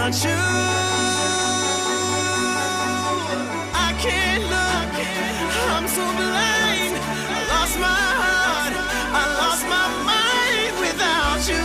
without you. I can't look, I'm so blind. I lost my heart, I lost my mind without you.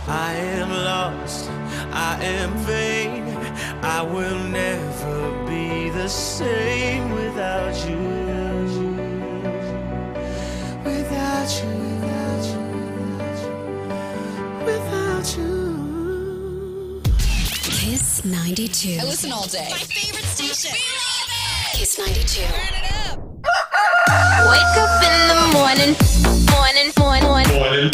I am lost, I am vain, I will never be the same without you. Without you, without you. Kiss 92. I listen all day. My favorite station. We love it. Kiss 92. Turn it up. Wake up in the morning.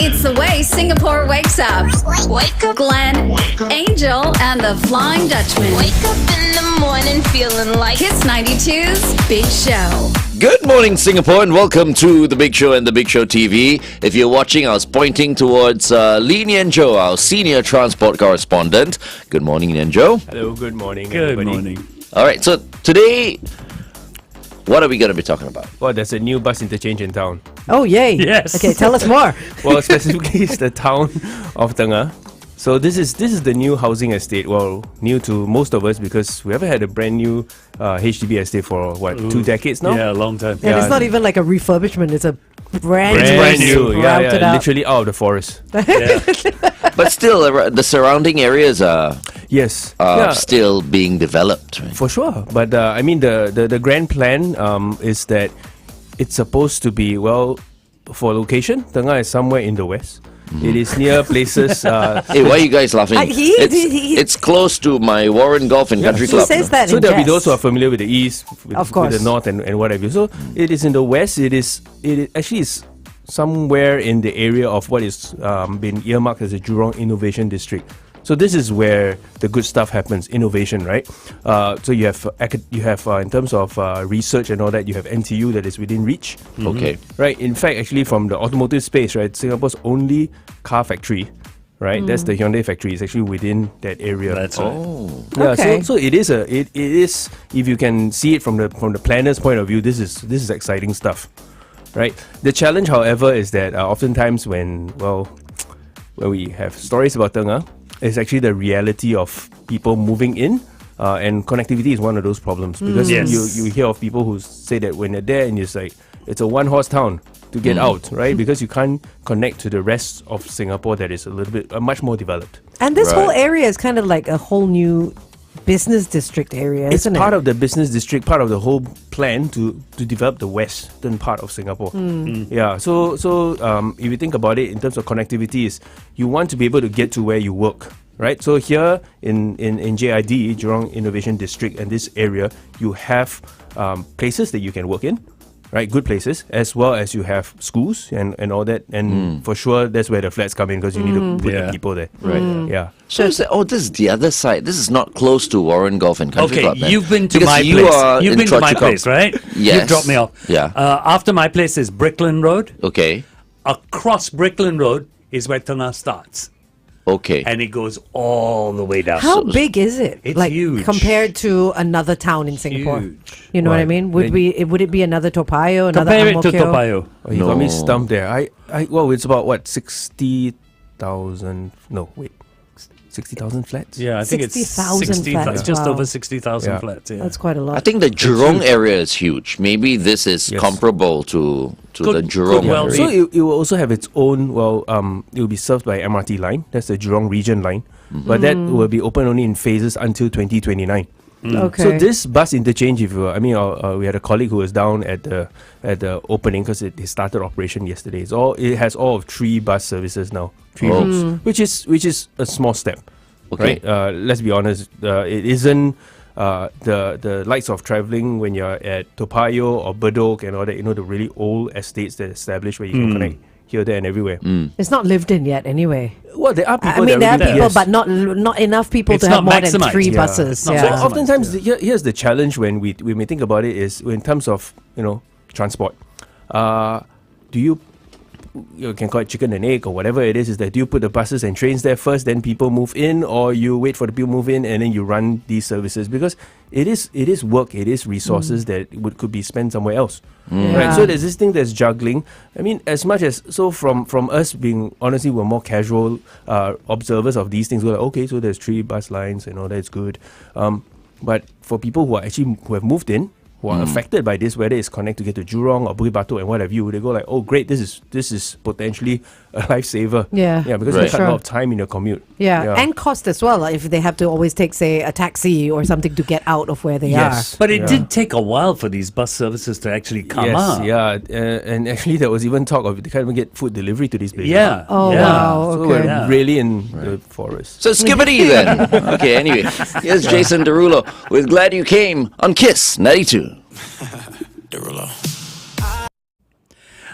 It's the way Singapore wakes up. Wake up, Glenn, Angel, and the Flying Dutchman. Wake up in the morning feeling like Kiss 92's Big Show. Good morning, Singapore, and welcome to The Big Show and The Big Show TV. If you're watching, I was pointing towards Nian Tjoe, our Senior Transport Correspondent. Good morning, Nian Tjoe. Hello, good morning. Good everybody. morning. All right, so today, what are we going to be talking about? Well, there's a new bus interchange in town. Oh, yay. Yes. Okay, tell us more. Well, specifically, it's the town of Tengah. So this is the new housing estate. Well, new to most of us because we haven't had a brand new HDB estate for 2 decades now. Yeah, a long time. Yeah. And it's not even like a refurbishment, it's a brand new. Yeah, routed out. literally out of the forest. Yeah. But still, the surrounding areas are Yes. still being developed, right? For sure. But I mean, the grand plan is that it's supposed to be, well, for location, Tengah is somewhere in the west. It is near places. Hey, why are you guys laughing? It's close to my Warren Golf and Country He Club. says that So in there'll be jest. those who are familiar with the east, Of course. with the north, and what have you. So it is in the west. It actually is somewhere in the area of what is been earmarked as the Jurong Innovation District. So this is where the good stuff happens, innovation, right? So you have in terms of research and all that, you have NTU that is within reach. Okay. Right. In fact, actually, from the automotive space, right, Singapore's only car factory, right, that's the Hyundai factory, is actually within that area. That's right. Oh. Yeah, Okay. so it is if you can see it from the planner's point of view, this is exciting stuff, right? The challenge, however, is that oftentimes when we have stories about Tengah, it's actually the reality of people moving in, and connectivity is one of those problems because Yes. you hear of people who say that when they're there and it's like it's a one-horse town to get out, right? Because you can't connect to the rest of Singapore that is a little bit much more developed. And this whole Right. area is kind of like a whole new business district area, It's isn't part it? of the business district, part of the whole plan to develop the western part of Singapore. Yeah, so if you think about it in terms of connectivity, is you want to be able to get to where you work, right? So here in JID, Jurong Innovation District, and this area, you have places that you can work in, right? Good places, as well as you have schools and all that. And for sure, that's where the flats come in because you need to put the Yeah. people there. Right. Yeah. So is that, this is the other side. This is not close to Warren Golf and Country Okay, Club. Then. you've been to Because my you place. are You've in been to my Choa Chu place, Kang. right? Yes. You've dropped me off. Yeah. After my place is Brickland Road. Okay. Across Brickland Road is where Tengah starts. Okay. And it goes all the way down. How big is it? It's like huge. compared to another town in Singapore. Huge. You know what I Right. mean? Would it be another Toa Payoh, another Compare it Ang to Mo Kio? Toa Payoh. Oh, you got me No. stumped there. Well, it's about what 60,000. No, wait, 60,000 flats. Yeah, I think it's 60,000 flats, just wow. over 60,000 Yeah. flats. Yeah. That's quite a lot. I think the Jurong area is huge. Maybe this is Yes. comparable to the Could Jurong well area. be. So it will also have its own. It will be served by MRT line. That's the Jurong Region line, but that will be open only in phases until 2029. Okay. So this bus interchange, if you, we had a colleague who was down at the opening because it started operation yesterday. It has all of 3 bus services now, 3 routes, which is a small step. Okay. Right? Let's be honest. It isn't the likes of traveling when you're at Toa Payoh or Bedok and all that. You know, the really old estates that established where you can connect here, there, and everywhere. It's not lived in yet, anyway. Well, there are people. I mean, there are that really, people, yes. but not enough people It's to have not more than maximized. 3 Yeah, buses. it's not Yeah. So maximized. oftentimes, here's the challenge when we may think about it is in terms of transport. Do you can call it chicken and egg or whatever it is that do you put the buses and trains there first, then people move in, or you wait for the people move in and then you run these services? Because it is work, it is resources that could be spent somewhere else. Right? So there's this thing that's juggling. I mean, as much as from us being honestly, we're more casual observers of these things. We're like, okay, so there's 3 bus lines and all that's good. But for people who have moved in, who are affected by this, whether it's connect to get to Jurong or Bukit Batok and what have you, they go like, oh great, this is potentially a lifesaver. Yeah. Because Right. they cut a lot of time in your commute. And cost as well, if they have to always take, say, a taxi or something to get out of where they Yes. But it did take a while for these bus services to actually come up. And actually there was even talk of they can't even get food delivery to these places. Yeah. Oh, yeah. wow. So Okay. we're Yeah. really in the forest. So skippity then. Okay, anyway, here's Jason Derulo with Glad You Came on Kiss 92. Derulo.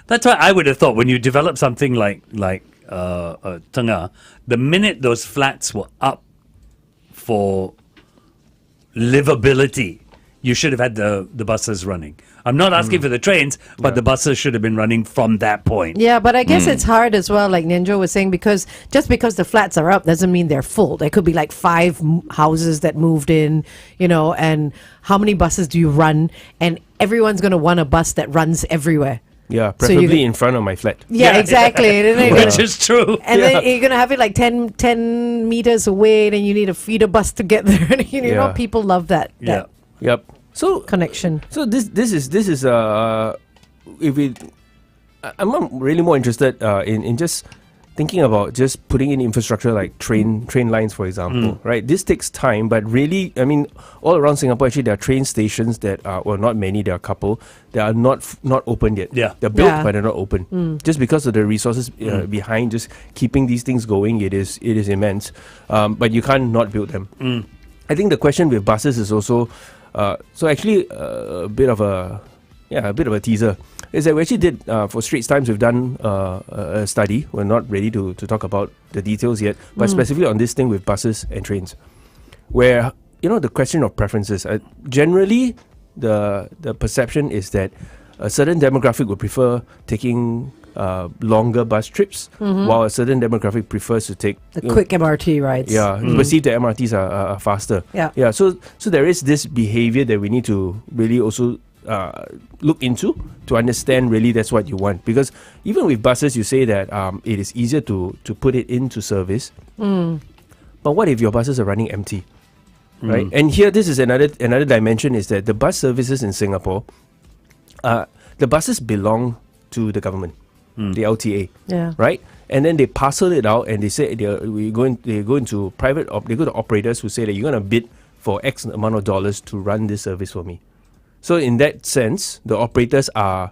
That's what I would have thought when you develop something like Tengah. The minute those flats were up for livability, you should have had the buses running. I'm not asking for the trains, but the buses should have been running from that point. Yeah, but I guess it's hard as well, like Nian Tjoe was saying, because just because the flats are up doesn't mean they're full. There could be like 5 houses that moved in, and how many buses do you run? And everyone's going to want a bus that runs everywhere. Yeah, So you preferably can- in front of my flat. Yeah, Yeah. exactly. And then you're Which gonna- is true. and then you're going to have it like 10 meters away, then you need a feeder bus to get there. And Yeah. people love that Yeah. Yep. So connection. So this is if we, I'm really more interested in just thinking about just putting in infrastructure like train lines, for example, right? This takes time, but really, I mean, all around Singapore, actually, there are train stations that are, well, not many, there are a couple that are not open yet. Yeah. They're built, Yeah. but they're not open. Just because of the resources behind just keeping these things going, it is immense. But you can't not build them. I think the question with buses is also. So actually, a bit of a teaser is that we actually did for Straits Times. We've done a study. We're not ready to talk about the details yet, but specifically on this thing with buses and trains, where the question of preferences. Generally, the perception is that a certain demographic would prefer taking longer bus trips, while a certain demographic prefers to take The quick MRT rides. perceive the MRTs are faster. Yeah. So there is this behavior that we need to really also look into to understand really that's what you want. Because even with buses, you say that it is easier to put it into service. But what if your buses are running empty, right? And here, this is another dimension, is that the bus services in Singapore, the buses belong to the government, the LTA. Yeah. Right? And then they parcel it out and they say they go into private, they go to operators who say that you're going to bid for X amount of dollars to run this service for me. So in that sense, the operators are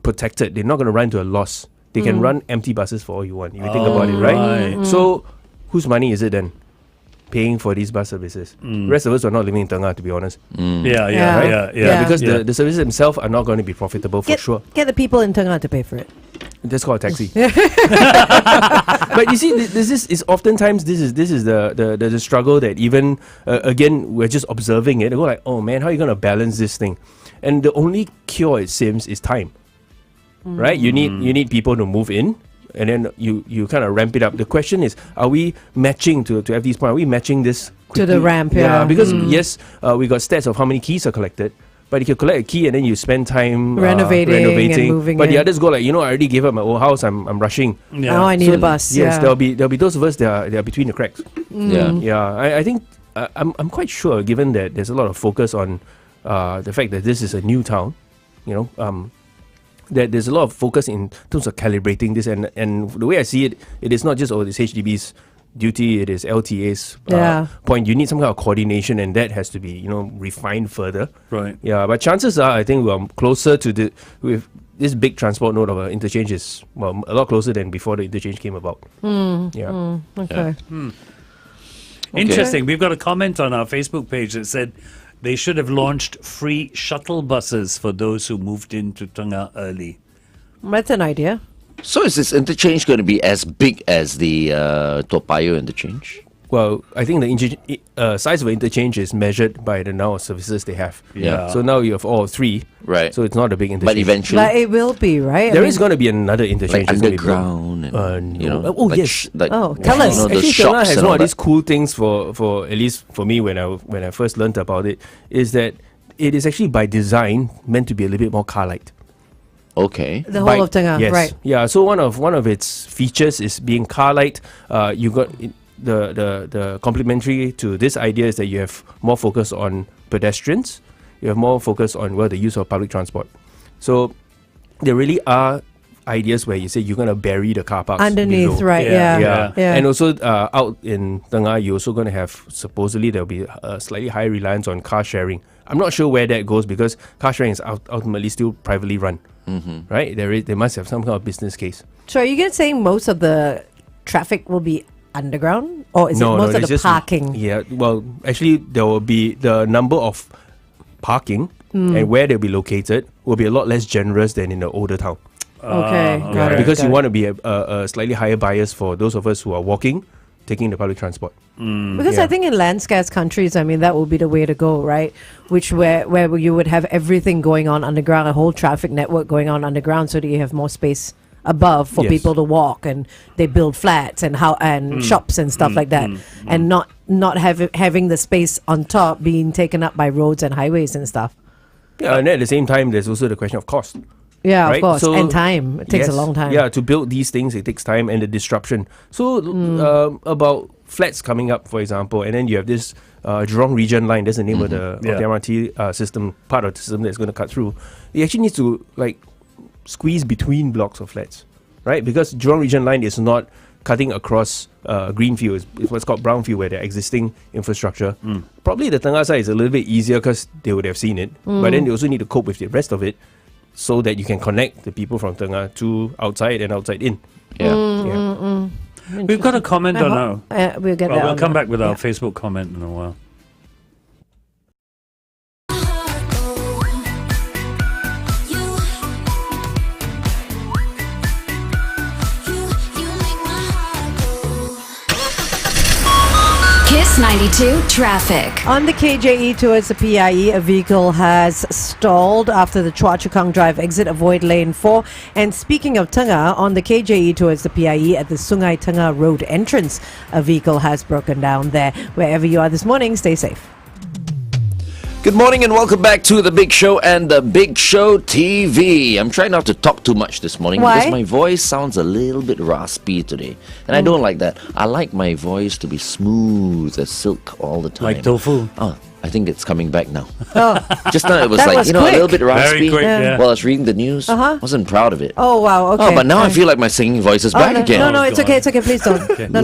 protected. They're not going to run to a loss. They can run empty buses for all you want, if you think about it, right? So whose money is it then? Paying for these bus services. The rest of us are not living in Tengah, to be honest. Yeah. Because the services themselves are not going to be profitable for sure. Get the people in Tengah to pay for it. That's called a taxi. But you see, this is oftentimes this is the struggle that even again we're just observing it. They go like, oh man, how are you going to balance this thing? And the only cure, it seems, is time. Right? You need people to move in, and then you kind of ramp it up. The question is, are we matching to FD's point? Are we matching this quickly? To the ramp? Yeah. Because yes, we got stats of how many keys are collected. But if you collect a key and then you spend time Renovating and moving but the in. others go like, I already gave up my old house. I'm rushing. Oh, I need a bus. Yes, yeah. there'll be those of us that are between the cracks. Yeah. I think I'm quite sure, given that there's a lot of focus on the fact that this is a new town, that there's a lot of focus in terms of calibrating this, and the way I see it, it is not just this HDB's duty, it is LTA's point. You need some kind of coordination, and that has to be refined further. Right. Yeah, but chances are, I think we're closer to with this big transport node of an interchange is a lot closer than before the interchange came about. Okay. Interesting. We've got a comment on our Facebook page that said they should have launched free shuttle buses for those who moved into Tengah early. That's an idea. So is this interchange going to be as big as the Toa Payoh interchange? Well, I think the size of an interchange is measured by the number of services they have. Yeah. So now you have all three. Right. So it's not a big interchange. But eventually, But it will be, right? There is going to be another interchange. like that's gonna be built. underground, and no. you know, Oh, like yes. Tell us. You know, the Actually, Tengah shops has and one all of these that. cool things for at least for me when I first learned about it, is that it is actually by design meant to be a little bit more car light. Okay. The whole of Tengah, Yes. right? Yeah. So one of its features is being car light. You got the complementary to this idea is that you have more focus on pedestrians. You have more focus on the use of public transport. So there really are ideas where you say you're going to bury the car parks Underneath, below. right? Yeah. Yeah. And also out in Tengah, you're also going to have, supposedly there'll be a slightly higher reliance on car sharing. I'm not sure where that goes because car sharing is ultimately still privately run, right? They must have some kind of business case. So are you guys saying most of the traffic will be underground, or is it most of it's the just- parking? Yeah, well, actually, there will be the number of parking and where they'll be located will be a lot less generous than in the older town. Okay, got it, Because got you it. want to be a slightly higher bias for those of us who are walking, taking the public transport. Because Yeah. I think in land scarce countries, I mean, that would be the way to go, right? Where you would have everything going on underground, a whole traffic network going on underground, so that you have more space above for Yes. people to walk, and they build flats and shops and stuff like that, and not having the space on top being taken up by roads and highways and stuff. Yeah, and at the same time, there's also the question of cost. Yeah, Right? of course, So- and time. It takes a Yes. long time. Yeah, to build these things, it takes time and the disruption. So, about flats coming up, for example, and then you have this Jurong Region line. That's the name of the Yeah. MRT system, part of the system that's going to cut through. It actually needs to squeeze between blocks of flats, right? Because Jurong Region line is not cutting across greenfield. It's what's called brownfield, where they're existing infrastructure. Probably the Tengah side is a little bit easier because they would have seen it, but then they also need to cope with the rest of it, so that you can connect the people from Tengah to outside and outside in. Yeah. We've got a comment on our. We'll get Well, that. we'll on come the- back with our yeah. Facebook comment in a while. Kiss 92 traffic. On the KJE towards the PIE, a vehicle has stalled after the Chua Chu Kang Drive exit. Avoid lane 4. And speaking of Tengah, on the KJE towards the PIE at the Sungai Tengah Road entrance, a vehicle has broken down there. Wherever you are this morning, stay safe. Good morning and welcome back to The Big Show and The Big Show TV. I'm trying not to talk too much this morning Why? because my voice sounds a little bit raspy today. And I don't like that. I like my voice to be smooth as silk all the time. Like tofu. Oh, I think it's coming back now. Oh, Just now it was That like, was a little quick. bit raspy. Very quick, yeah. While I was reading the news, wasn't proud of it. oh wow, okay. Oh, but now I feel like my singing voice is Oh, back no, again. No, it's God. okay, please don't. Okay. No.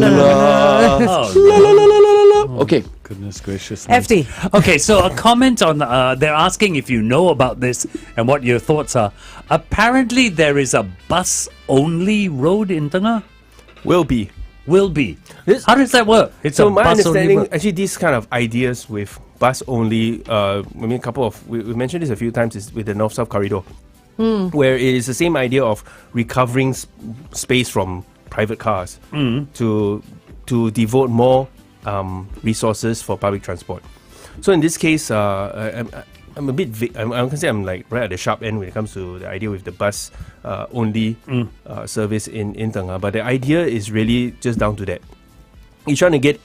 Oh, Okay. goodness gracious. FD. Okay, so a comment on, they're asking if you know about this and what your thoughts are. Apparently there is a bus-only road in Tengah. Will be. Will be. This- How does that work? It's So a my bus-only understanding, road. actually, these kind of ideas with bus only, a couple of we mentioned this a few times, is with the North-South corridor, where it is the same idea of recovering space from private cars to devote more resources for public transport. So in this case, I'm a bit I'm can say I'm like right at the sharp end when it comes to the idea with the bus only service in Tengah. But the idea is really just down to that. You're trying to get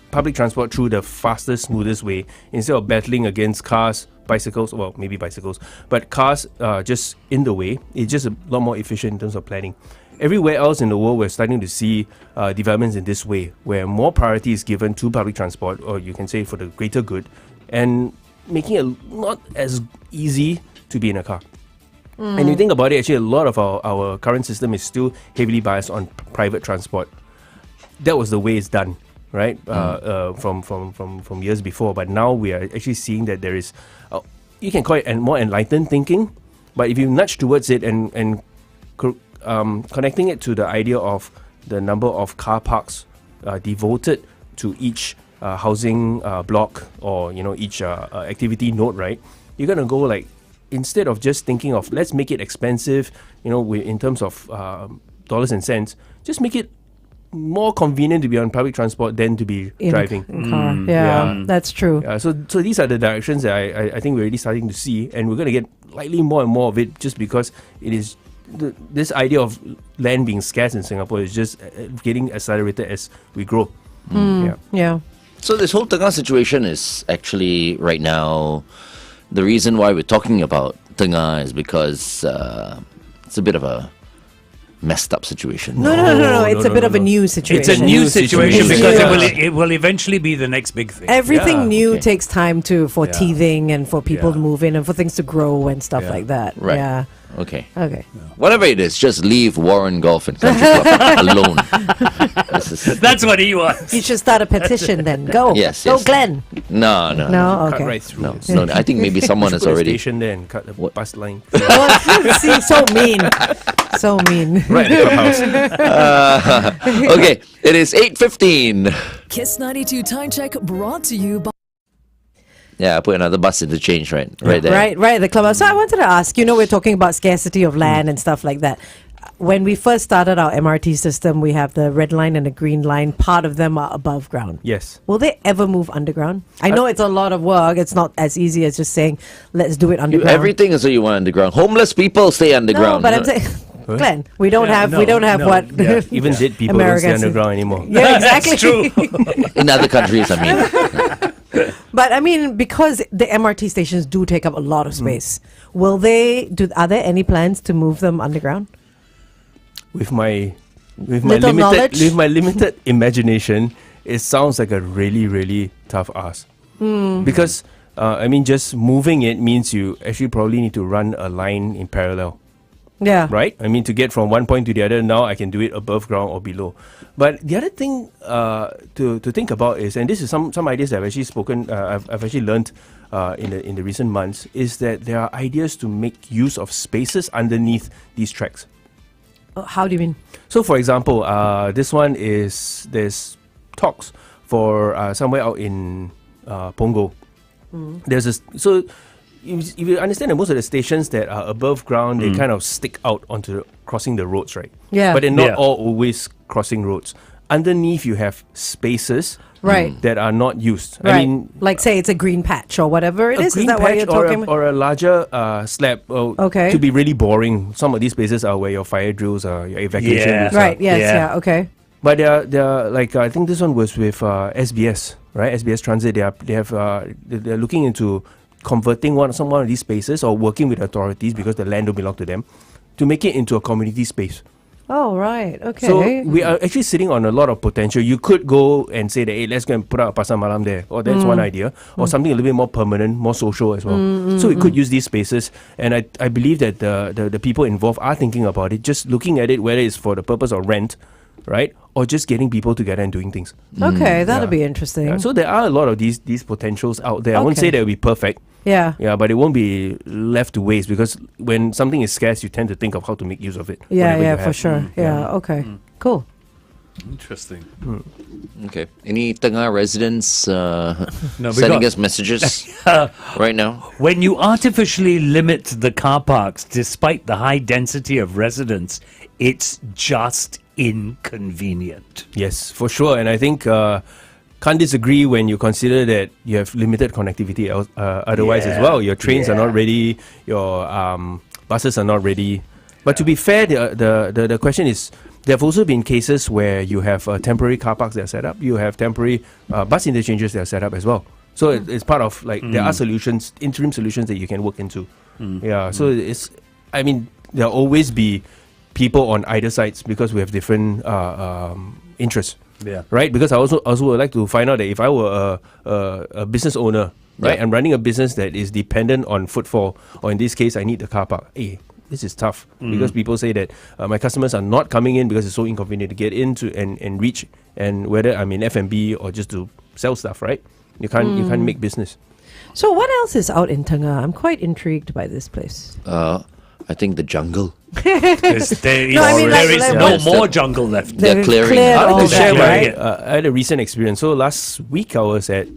public transport through the fastest, smoothest way instead of battling against cars, bicycles, well, maybe bicycles, but cars just in the way. It's just a lot more efficient in terms of planning. Everywhere else in the world, we're starting to see developments in this way, where more priority is given to public transport, or you can say for the greater good, and making it not as easy to be in a car. And you think about it, actually, a lot of our current system is still heavily biased on private transport. That was the way it's done, right? From years before. But now we are actually seeing that there is, you can call it more enlightened thinking, but if you nudge towards it and connecting it to the idea of the number of car parks devoted to each housing block, or each activity node, right? You're gonna go instead of just thinking of let's make it expensive, in terms of dollars and cents, just make it more convenient to be on public transport than to be driving. Car. Yeah, that's true. So these are the directions that I think we're already starting to see, and we're going to get slightly more and more of it just because it is this idea of land being scarce in Singapore is just getting accelerated as we grow. Yeah. So this whole Tengah situation is actually right now, the reason why we're talking about Tengah is because it's a bit of a messed up situation. No. It's a bit of a new situation. It's a new situation because Yeah. it will eventually be the next big thing. Everything new okay. takes time for teething and for people to move in and for things to grow and stuff Yeah. like that. Right. Yeah. Okay. Okay. Whatever it is, just leave Warren Golf and Country Club alone. This is, That's what he wants. You should start a petition then. Go. Yes, Go, yes. No. no. No? Cut Okay. right through. No, this. no, I think maybe someone has Put a already. station there and cut the bus line. Oh, see, so mean. So mean. Right at the clubhouse. Okay, it is 8:15. Kiss 92 Time Check brought to you by Yeah, I put another bus interchange right there. Right, the clubhouse. So I wanted to ask, we're talking about scarcity of land and stuff like that. When we first started our MRT system, we have the red line and the green line. Part of them are above ground. Yes. Will they ever move underground? I know it's a lot of work. It's not as easy as just saying, let's do it underground. Everything is what you want underground. Homeless people stay No, underground. but I'm saying, Glenn, we don't have what Even dead people don't stay Americans- underground anymore. Yeah, exactly. That's true. In other countries, I mean. But I mean, because the MRT stations do take up a lot of space, are there any plans to move them underground? With my Little knowledge? limited imagination, it sounds like a really, really tough ask. Because just moving it means you actually probably need to run a line in parallel. Yeah. Right? I mean, to get from one point to the other, now I can do it above ground or below. But the other thing to think about is, and this is some ideas that I've actually I've actually learned in the recent months, is that there are ideas to make use of spaces underneath these tracks. How do you mean? So, for example, this one is there's talks for somewhere out in Punggol. If you understand that most of the stations that are above ground, they kind of stick out onto crossing the roads, right? Yeah. But they're not Yeah. all always crossing roads. Underneath, you have spaces Right. that are not used. Right. I mean, like say it's a green patch or whatever it a is. Is green that what you're patch or talking about? or a larger slab. Okay. To be really boring, some of these places are where your fire drills are, your evacuation Yeah. routes are. Right. Yes. Yeah. Yeah. Okay. But they're like I think this one was with SBS, right? SBS Transit. They're looking into converting one of these spaces or working with authorities because the land don't belong to them to make it into a community space. Oh, right. Okay. So we are actually sitting on a lot of potential. You could go and say that, hey, let's go and put out a pasar malam there. Or that's one idea. Or something a little bit more permanent, more social as well. So we could use these spaces. And I believe that the people involved are thinking about it, just looking at it, whether it's for the purpose of rent, right? Or just getting people together and doing things. Okay, that'll Yeah. be interesting. Yeah, so there are a lot of these potentials out there. I won't say Okay. that will be perfect. Yeah. Yeah, but it won't be left to waste because when something is scarce, you tend to think of how to make use of it. Yeah. whatever Yeah. you For have. sure. Yeah. Okay. Cool. Interesting. Okay. Any Tengah residents No, sending because- us messages right now? When you artificially limit the car parks despite the high density of residents, it's just inconvenient. Yes, for sure. And I think can't disagree when you consider that you have limited connectivity otherwise as Yeah. well. Your trains are Yeah. not ready. Your buses are not ready. But to be fair, the question is, there have also been cases where you have temporary car parks that are set up. You have temporary bus interchanges that are set up as well. So it's part of there are solutions, interim solutions that you can work into. Yeah. So there'll always be people on either sides because we have different interests. Yeah. Right, because I also would like to find out that if I were a business owner, right, Yeah. I'm running a business that is dependent on footfall, or in this case, I need the car park. Hey, this is tough because people say that my customers are not coming in because it's so inconvenient to get into and reach, and whether I'm in F&B or just to sell stuff, right? You can't make business. So what else is out in Tengah? I'm quite intrigued by this place. I think the jungle. There is No, I mean, there like- is like no what's more jungle left. They're They've clearing cleared it. all To that, share yeah, right? I had a recent experience. So last week I was at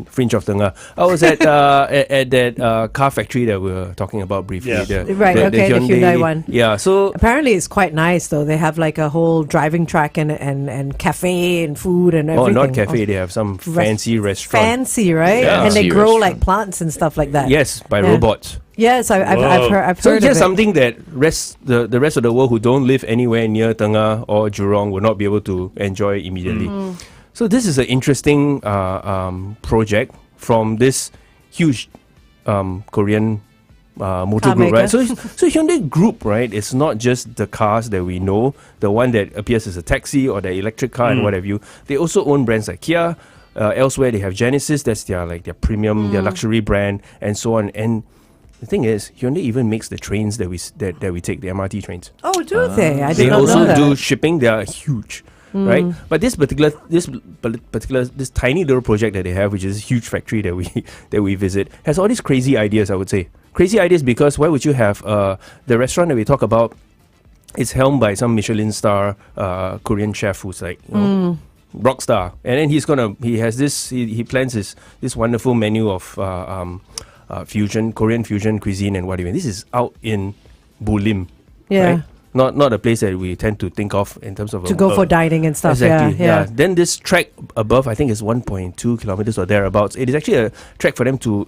fringe of Tengah. I was at that car factory that we were talking about briefly. Yeah. The Hyundai one. Yeah, so Apparently, it's quite nice though. They have like a whole driving track and cafe and food and everything. not cafe. They have some fancy restaurant. Fancy, right? Yeah. And they Fancy grow restaurant. like plants and stuff like that. Yes, by Yeah. robots. Yes, I've heard. So of here's it. something that the rest of the world who don't live anywhere near Tengah or Jurong will not be able to enjoy immediately. So this is an interesting project from this huge Korean motor group, right? So Hyundai Group, right? It's not just the cars that we know, the one that appears as a taxi or the electric car and what have you. They also own brands like Kia. Elsewhere, they have Genesis. That's their premium, their luxury brand, and so on. And the thing is, Hyundai even makes the trains that we take, the MRT trains. Oh, do they? I They did not know also that. do shipping. They are huge, right? But this tiny little project that they have, which is a huge factory that we visit, has all these crazy ideas. I would say crazy ideas because why would you have the restaurant that we talk about? It's helmed by some Michelin star Korean chef who's like rock star, and then he plans this wonderful menu of Korean fusion cuisine and whatever. This is out in Bulim, Yeah. right? Not a place that we tend to think of in terms of To go for dining and stuff. Exactly. Yeah. Then this track above, I think, is 1.2 kilometers or thereabouts. It is actually a track for them to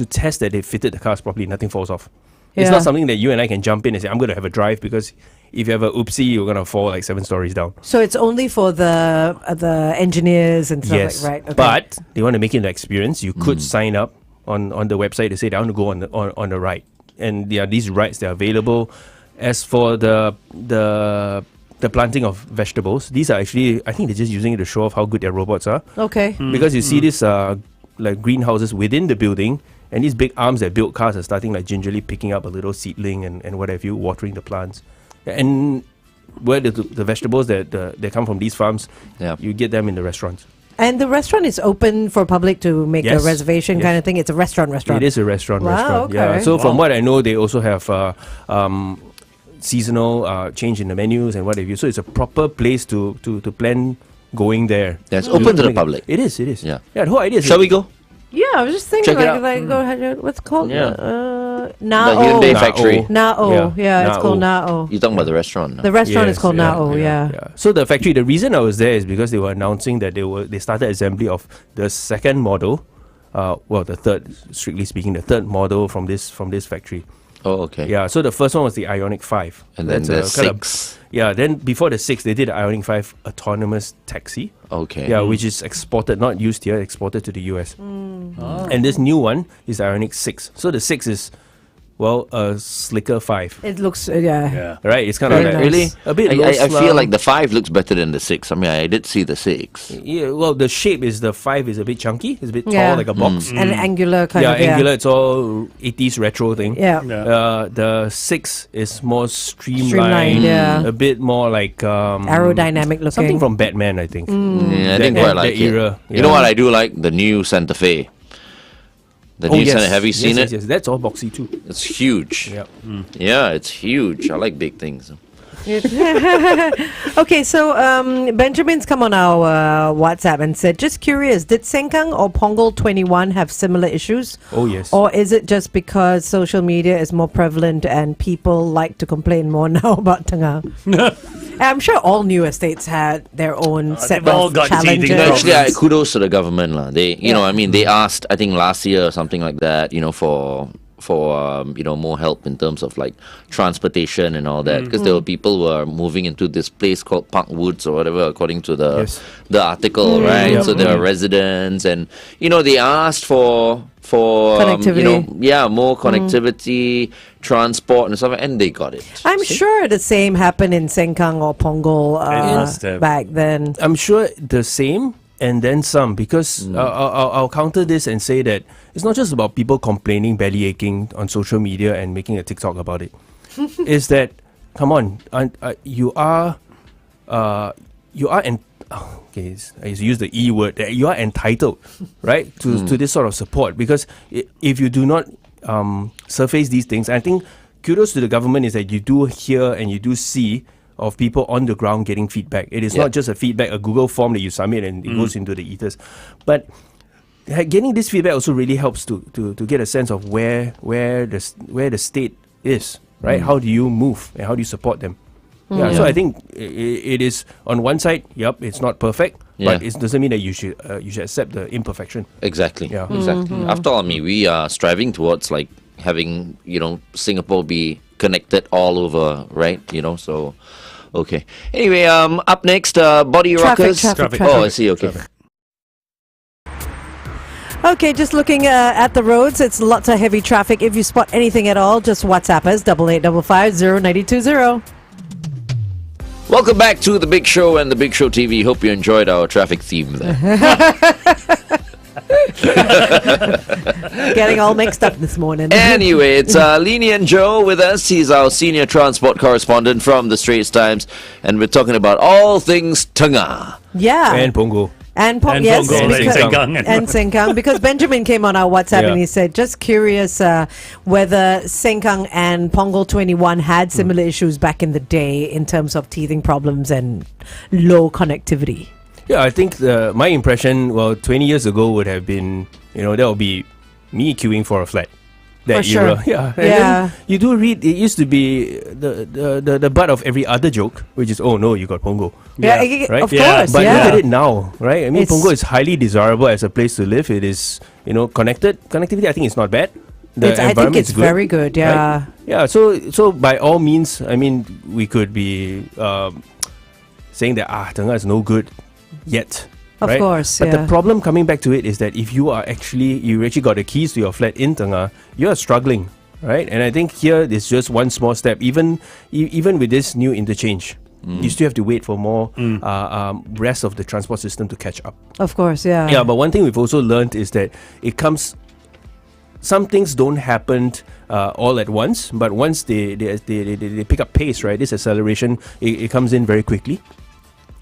test that they fitted the cars properly. Nothing falls off. It's Yeah. not something that you and I can jump in and say, I'm going to have a drive, because if you have a oopsie, you're going to fall like 7 stories down. So it's only for the engineers and stuff Yes, like right. Okay. but they want to make it an experience. You could sign up on the website to say, I want to go on the ride, and there are these rides that are available. As for the planting of vegetables, these are actually, I think they're just using it to show off how good their robots are. Okay. Because you see this like greenhouses within the building, and these big arms that build cars are starting like gingerly picking up a little seedling and what have you, watering the plants. And where the vegetables that come from these farms, you get them in the restaurants. And the restaurant is open for public to make a reservation kind of thing. It's a restaurant. It is a restaurant. Wow, Yeah. okay. So from what I know, they also have seasonal change in the menus and what have you. So it's a proper place to plan going there. That's open to the public. It is. Yeah. Yeah. The whole idea is. Shall we go? Yeah, I was just thinking Check it out. like go ahead. What's it called? Yeah. Nao. The Hyundai factory. Nao. Yeah, it's Nao. called Nao. You're talking about the restaurant. No? The restaurant is Yes, called Nao. Yeah. So the factory, the reason I was there is because they were announcing that they started assembly of the second model, the third, strictly speaking, the third model from this factory. Oh, okay. Yeah, so the first one was the Ioniq 5. And then the 6. Then before the 6, they did the Ioniq 5 autonomous taxi. Okay. Yeah, which is exported, not used here, exported to the US. And this new one is Ioniq 6. So the 6 is, a slicker 5. It looks Yeah. Right? It's kind of Very like nice. Really? a bit I low feel like the 5 looks better than the 6. I mean, I did see the 6. Yeah, well, the shape is the 5 is a bit chunky. It's a bit Yeah. tall, like a box. an angular kind Yeah, of angular. It's all 80s retro thing. Yeah. The 6 is more streamlined. Streamlined, yeah. A bit more like Aerodynamic looking. something from Batman, I think. Yeah, I didn't That- quite like that it. era, You know yeah. what I do like? The new Santa Fe. The new Santa. Have you seen it? Yes, that's all boxy too. It's huge. Yeah. Yeah, it's huge. I like big things. Okay, so Benjamin's come on our WhatsApp and said, just curious, did Sengkang or Punggol 21 have similar issues? Oh, yes. Or is it just because social media is more prevalent and people like to complain more now about Tengah? I'm sure all new estates had their own set they've all of got challenges. teething problems. Actually, kudos to the government, lah. They, Yeah. they asked, I think last year or something like that, for more help in terms of like transportation and all that, because there were people who are moving into this place called Park Woods or whatever, according to the Yes. article, right? Yeah. So there are residents, and they asked for Connectivity. more connectivity, transport and stuff, and they got it. I'm sure the same happened in Sengkang or Punggol must have. back then. I'm sure the same and then some, because I'll counter this and say that it's not just about people complaining, belly aching on social media and making a TikTok about it. It's that, come on, you are okay, I use the E word, that you are entitled, right, to this sort of support, because if you do not surface these things, I think kudos to the government is that you do hear and you do see of people on the ground getting feedback. It is not just a Google form that you submit and it goes into the ethers. But getting this feedback also really helps to get a sense of where the state is, right? How do you move and how do you support them? Yeah, so I think it is on one side. Yep, it's not perfect, but it doesn't mean that you should accept the imperfection. Exactly. Yeah. Exactly. After all, I mean, we are striving towards like having Singapore be connected all over, right? So okay. Anyway, up next, body rockers. Traffic. Oh, I see. Okay. Okay, just looking at the roads, it's lots of heavy traffic. If you spot anything at all, just WhatsApp us 8855 Welcome back to The Big Show and The Big Show TV. Hope you enjoyed our traffic theme there. Getting all mixed up this morning. Anyway, it's Nian Tjoe with us. He's our Senior Transport Correspondent from The Straits Times. And we're talking about all things Tengah. Yeah. And Punggol. And Yes, Punggol and Sengkang. and Sengkang, because Benjamin came on our WhatsApp Yeah. and he said, just curious whether Sengkang and Punggol 21 had similar issues back in the day in terms of teething problems and low connectivity. Yeah, I think my impression, 20 years ago would have been, that would be me queuing for a flat. That For sure. era. Yeah. And Yeah. then you do read, it used to be the butt of every other joke, which is, oh no, you got Punggol. Yeah, Right? of Yeah. course. But yeah. look at it now, right? I mean, It's- Punggol is highly desirable as a place to live. It is, connected. Connectivity, I think, is not bad. The I think environment it's is good, very good, yeah. right? Yeah, so by all means, I mean, we could be saying that, Tengah is no good yet. Of right? course, But yeah. the problem coming back to it is that if you actually got the keys to your flat in Tengah, you are struggling, right? And I think here is just one small step. Even with this new interchange, you still have to wait for more rest of the transport system to catch up. Of course, yeah. Yeah, but one thing we've also learned is that some things don't happen all at once, but once they pick up pace, right? This acceleration, it comes in very quickly.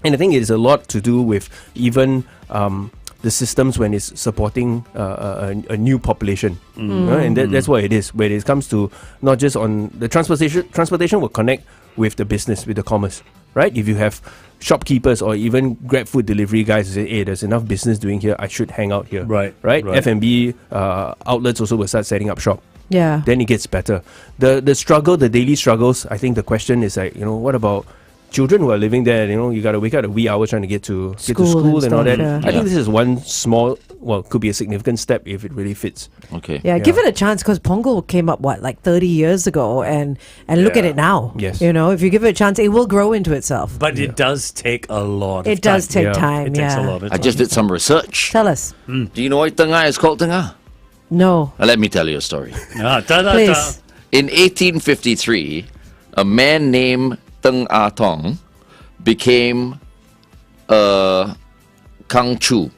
And I think it is a lot to do with even the systems when it's supporting a new population. And that's what it is. When it comes to not just on the transportation will connect with the business, with the commerce, right? If you have shopkeepers or even Grab food delivery guys who say, hey, there's enough business doing here, I should hang out here. Right. F&B outlets also will start setting up shop. Yeah. Then it gets better. The struggle, the daily struggles, I think the question is like, what about children who are living there? You got to wake up at wee hours trying to get to school and all stuff, that. yeah. I think this is one small, could be a significant step if it really fits. Okay. Yeah, give it a chance because Punggol came up, like 30 years ago and look at it now. Yes. If you give it a chance, it will grow into itself. But it does take a lot of It does time. take Yeah. time, It takes yeah. a lot of I time. just did some research. Tell us. Do you know why Tengah is called Tengah? No. Let me tell you a story. Please. In 1853, a man named Teng Ah Tong became a Kang Chu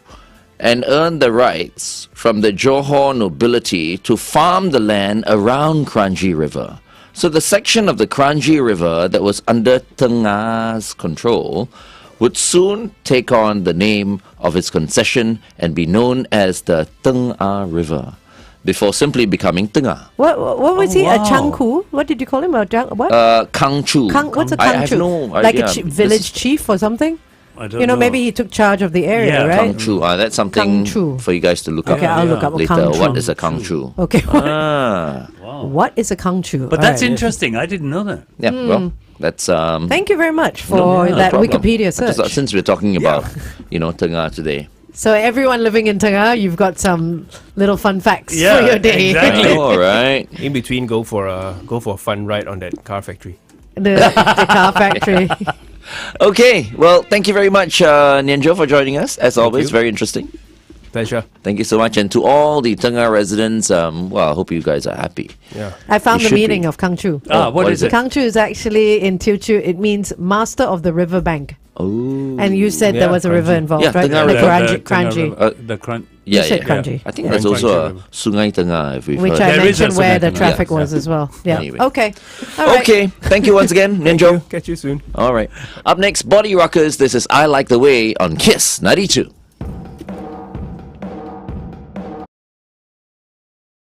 and earned the rights from the Johor nobility to farm the land around Kranji River. So the section of the Kranji River that was under Tengah's control would soon take on the name of its concession and be known as the Tengah River, before simply becoming Tengah. What was he? wow. A Changku? What did you call him? What? Kang Chu. What's a I Kang have Chu? no Like idea. a village chief or something? I don't know. Maybe he took charge of the area, Yeah, right? Kang Chu. That's something Kang Chu. for you guys to look Okay, up I'll look up. later. Kang Chu. What is a Kang Chu? Okay. Ah, What is a Kang Chu? But that's Alright. interesting. I didn't know that. yeah. Well, that's Thank you very much for no that problem. Wikipedia I search. just- since we're talking about Tengah today. So everyone living in Tengah, you've got some little fun facts Yeah, for your day. exactly. All right. In between, go for a fun ride on that car factory. the car factory. Okay. Well, thank you very much, Nian Tjoe, for joining us. As always, you. very interesting. Pleasure. Thank you so much. And to all the Tengah residents, I hope you guys are happy. Yeah. I found You the should meaning be. of Kang Chu. What is it? Kang Chu is actually in Teochew, it means master of the riverbank. Oh. And you said there Yeah, was a river Kranji. involved, Yeah, right? Tengah The River. Kranji. Yeah, said yeah. Kranji. I think Yeah, there's also Kranji a River. Sungai Tengah, if we've Which heard. I There is a mentioned where the Sungai Tengah. traffic Yeah. was as well. Yeah. Anyway. Okay. All right. Okay. Thank you once again, Nian Tjoe. Catch you soon. All right. Up next, Body Rockers. This is I Like the Way on Kiss 92.